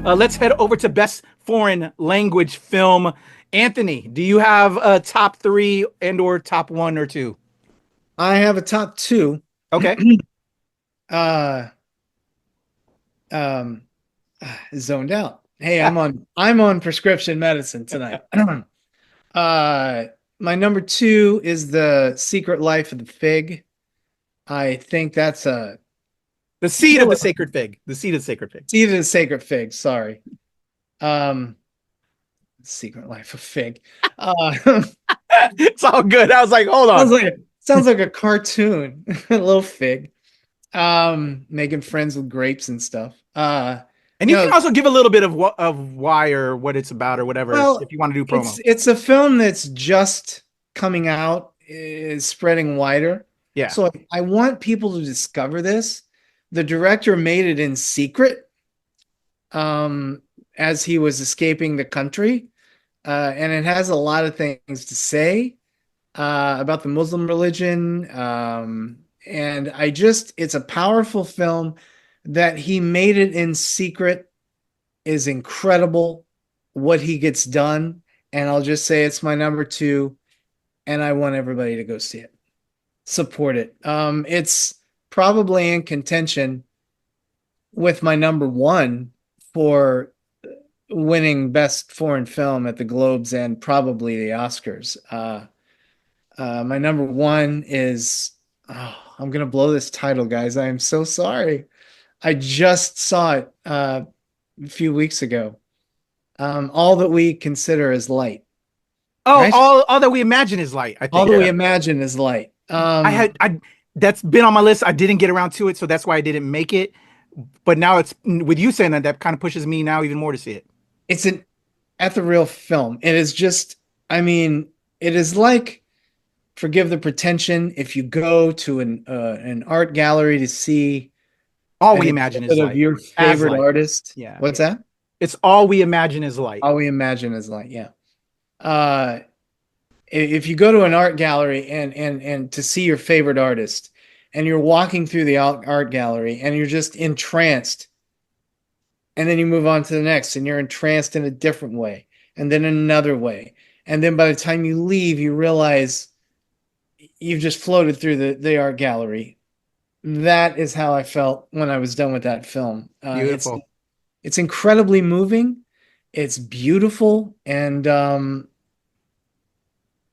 Let's head over to best foreign language film. Anthony, do you have a top three and or top one or two? I have a top two. Okay. uh um Zoned out. Hey, I'm on prescription medicine tonight. uh my number two is The Secret Life of the Fig. I think that's a The seed of the sacred fig. The seed of the sacred fig. Seed of the Sacred Fig, sorry. Um Secret Life of Fig. It's all good. I was like, hold on. Sounds like a cartoon. A little fig. Making friends with grapes and stuff. And you can also give a little bit of why or what it's about or whatever, if you want to do promo. It's a film that's just coming out, is spreading wider. Yeah. So I want people to discover this. The director made it in secret, as he was escaping the country, and it has a lot of things to say about the Muslim religion, and it's a powerful film. That he made it in secret is incredible. What he gets done, and I'll just say it's my number two, and I want everybody to go see it, support it. It's probably in contention with my number one for winning best foreign film at the Globes and probably the Oscars. My number one is, I'm gonna blow this title, guys. I am so sorry. I just saw it a few weeks ago. All That We Consider Is Light. Oh, right? all That We Imagine Is Light. I think. All That We Imagine Is Light. That's been on my list. I didn't get around to it, so that's why I didn't make it. But now it's with you saying that kind of pushes me now even more to see it. It's an ethereal film. It is just, I mean, it is like, forgive the pretension, if you go to an art gallery to see All We Imagine Is Light. Your favorite artist. Yeah. What's that? It's All We Imagine Is Light. All We Imagine Is Light. Yeah. If you go to an art gallery and to see your favorite artist, and you're walking through the art gallery and you're just entranced, and then you move on to the next and you're entranced in a different way, and then another way, and then by the time you leave, you realize you've just floated through the art gallery. That is how I felt when I was done with that film. Beautiful. It's incredibly moving. It's beautiful, and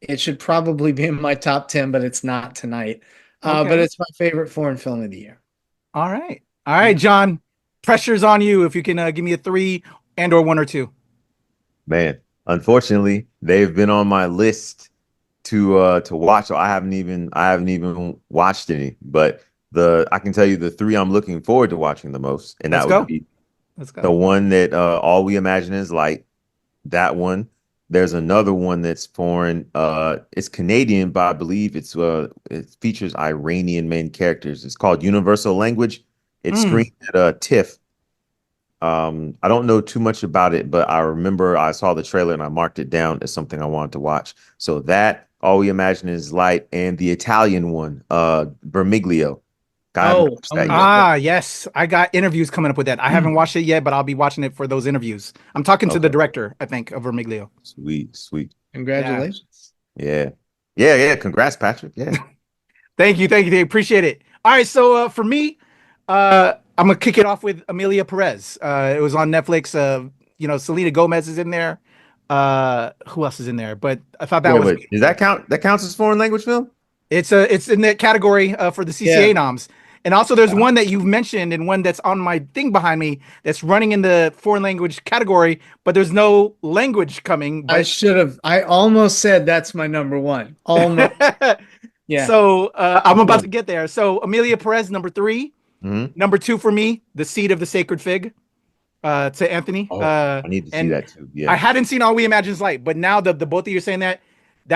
it should probably be in my top 10, but it's not tonight. Okay. But it's my favorite foreign film of the year. All right, John. Pressure's on you. If you can give me a three and or one or two. Man, unfortunately, they've been on my list to watch. So I haven't even watched any. But I can tell you the three I'm looking forward to watching the most, and that would be the one that All We Imagine Is Light. That one. There's another one that's foreign. It's Canadian, but I believe it features Iranian main characters. It's called Universal Language. It screened at TIFF. I don't know too much about it, but I remember I saw the trailer and I marked it down as something I wanted to watch. So that, All We Imagine Is Light, and the Italian one, Vermiglio. Yes. I got interviews coming up with that. I haven't watched it yet, but I'll be watching it for those interviews. I'm talking to the director, I think, of Vermiglio. Sweet. Congratulations. Yeah. Congrats, Patrick. Yeah. Thank you. Appreciate it. All right. So for me, I'm going to kick it off with Emilia Perez. It was on Netflix. Selena Gomez is in there. Who else is in there? But I thought that was... Does that count? That counts as foreign language film? It's in that category for the CCA noms. And also there's one that you've mentioned and one that's on my thing behind me that's running in the foreign language category, but there's no language coming. I almost said that's my number one. Almost. Yeah. So I'm about to get there. So Emilia Perez, number three. Mm-hmm. Number two for me, The Seed of the Sacred Fig, to Anthony. I need to see that too. Yeah. I hadn't seen All We Imagine Is Light, but now the both of you are saying that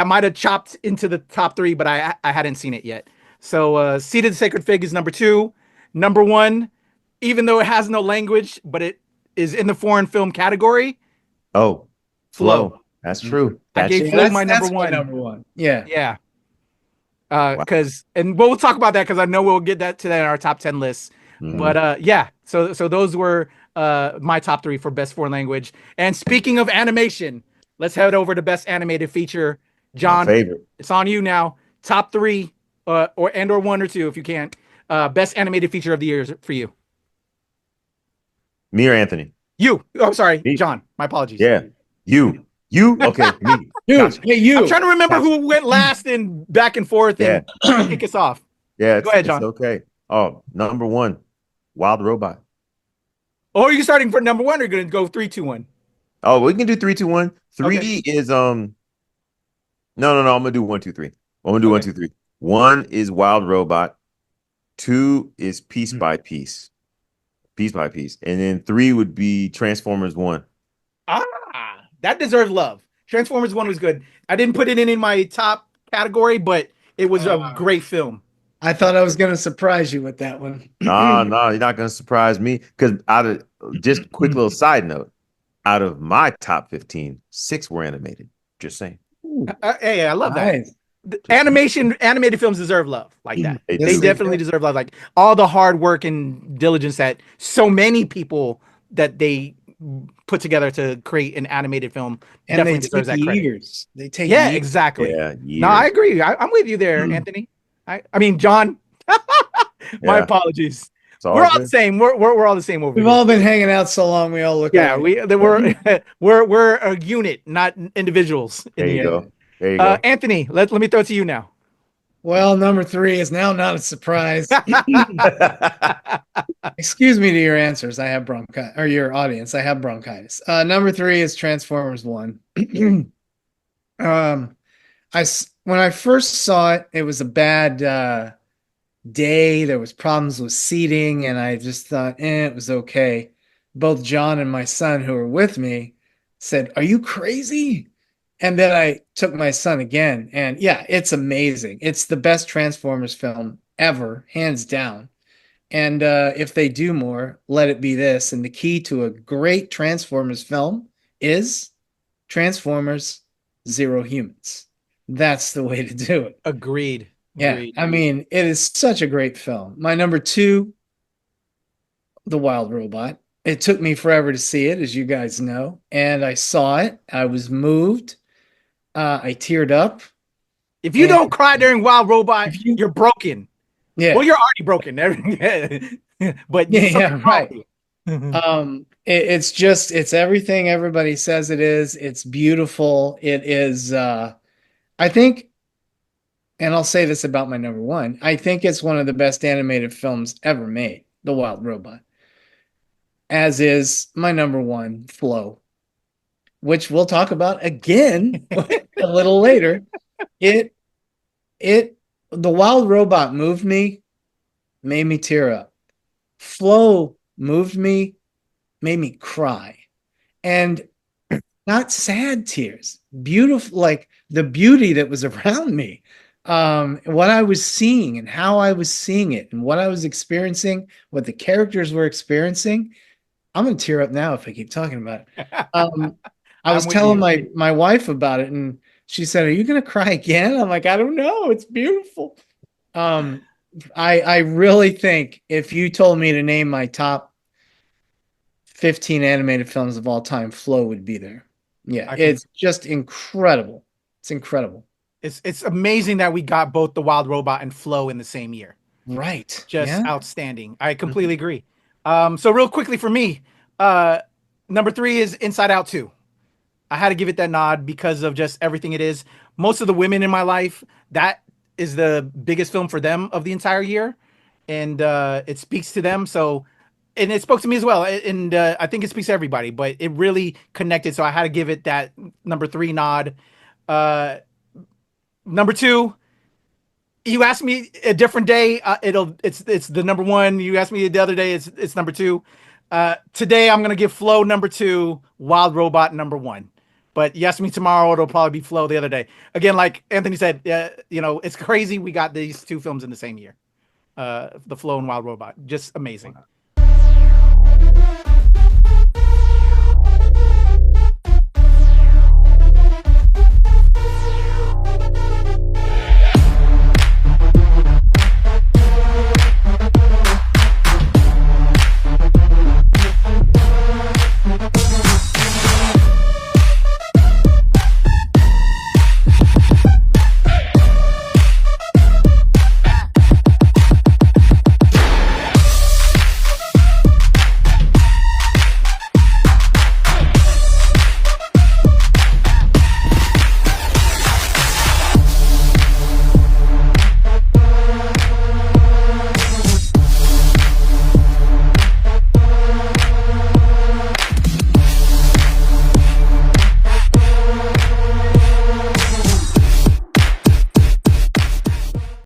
might have chopped into the top three, but I hadn't seen it yet. So Seed of the Sacred Fig is number two. Number one, even though it has no language, but it is in the foreign film category. Oh, Flow. That's true. I gave Flow my number one. Number one. Yeah. Yeah. And we'll talk about that because I know we'll get to that in our top 10 list. Mm-hmm. But so those were my top 3 for best foreign language. And speaking of animation, let's head over to best animated feature. My John, favorite. it's on you now. Top 3, or 1 or 2 if you can. Best animated feature of the year for you. Me or Anthony? You. Oh, I'm sorry, Me. John. My apologies. Yeah. You. Okay. Me. Dude, Gotcha. hey, you. I'm trying to remember Gotcha. who went last and back and forth and kick us off. Yeah. Go ahead, John. It's okay. Oh, number 1, Wild Robot. Oh, are you starting for number 1 or going to go 3, 2, 1? Oh, we can do 3, 2, 1. 3 Okay. is No. I'm gonna do 1, 2, 3. I'm gonna do 1, 2, 3. 1 is Wild Robot. 2 is Piece by Piece. Piece by Piece. And then 3 would be Transformers 1. That deserves love. Transformers 1 was good. I didn't put it in my top category, but it was a great film. I thought I was going to surprise you with that one. No, you're not gonna surprise me. Because just quick little side note, out of my top 15, 6 were animated. Just saying. Hey, I love that. Nice. Animated films deserve love like that. They They do. definitely deserve love. Like all the hard work and diligence that so many people that they put together to create an animated film And definitely they deserves take that credit. years. They take Yeah, years. exactly. Yeah. No, I agree. I'm with you there, Anthony. I mean, John. My Yeah. apologies. It's all We're all good. the same. We're all the same over We've here. all been hanging out so long. We all look. Yeah, alike. we're a unit, not individuals. There you Yeah. go. There you go. Anthony, let me throw it to you now. Well, number 3 is now not a surprise. Excuse me to your answers. I have bronchitis, or your audience. I have bronchitis. Number 3 is Transformers 1. When I first saw it, it was a bad day. There was problems with seating, and I just thought, it was okay. Both John and my son, who were with me, said, "Are you crazy?" And then I took my son again, and yeah, it's amazing. It's the best Transformers film ever, hands down. And if they do more, let it be this. And the key to a great Transformers film is Transformers Zero Humans. That's the way to do it. Agreed. Yeah, Agreed. I mean, it is such a great film. My number 2, The Wild Robot. It took me forever to see it, as you guys know, and I saw it. I was moved. I teared up. If you don't cry during Wild Robot, If you- you're broken. Yeah. Well, you're already broken. But Yeah, right. right. It's everything everybody says it is. It's beautiful. It is I think, and I'll say this about my number 1, I think it's one of the best animated films ever made, The Wild Robot. As is my number 1, Flow, which we'll talk about again a little later. The Wild Robot moved me, made me tear up. Flow moved me, made me cry. And not sad tears, beautiful, like the beauty that was around me. What I was seeing and how I was seeing it and what I was experiencing, what the characters were experiencing. I'm gonna tear up now if I keep talking about it. I was telling my wife about it, and she said, "Are you gonna cry again?" I'm like, "I don't know. It's beautiful." I really think if you told me to name my top 15 animated films of all time, Flow would be there. Yeah, it's just incredible. It's incredible. It's amazing that we got both The Wild Robot and Flow in the same year. Right. Just outstanding. I completely agree. So real quickly for me, number 3 is Inside Out 2. I had to give it that nod because of just everything it is. Most of the women in my life, that is the biggest film for them of the entire year. And it speaks to them. So, and it spoke to me as well. And I think it speaks to everybody, but it really connected. So I had to give it that number 3 nod. Number 2, you asked me a different day, it's the number 1. You asked me the other day, it's number 2. Today I'm gonna give Flow number 2, Wild Robot number 1. But you ask me tomorrow, it'll probably be Flow the other day. Again, like Anthony said, it's crazy we got these 2 films in the same year. The Flow and Wild Robot, just amazing.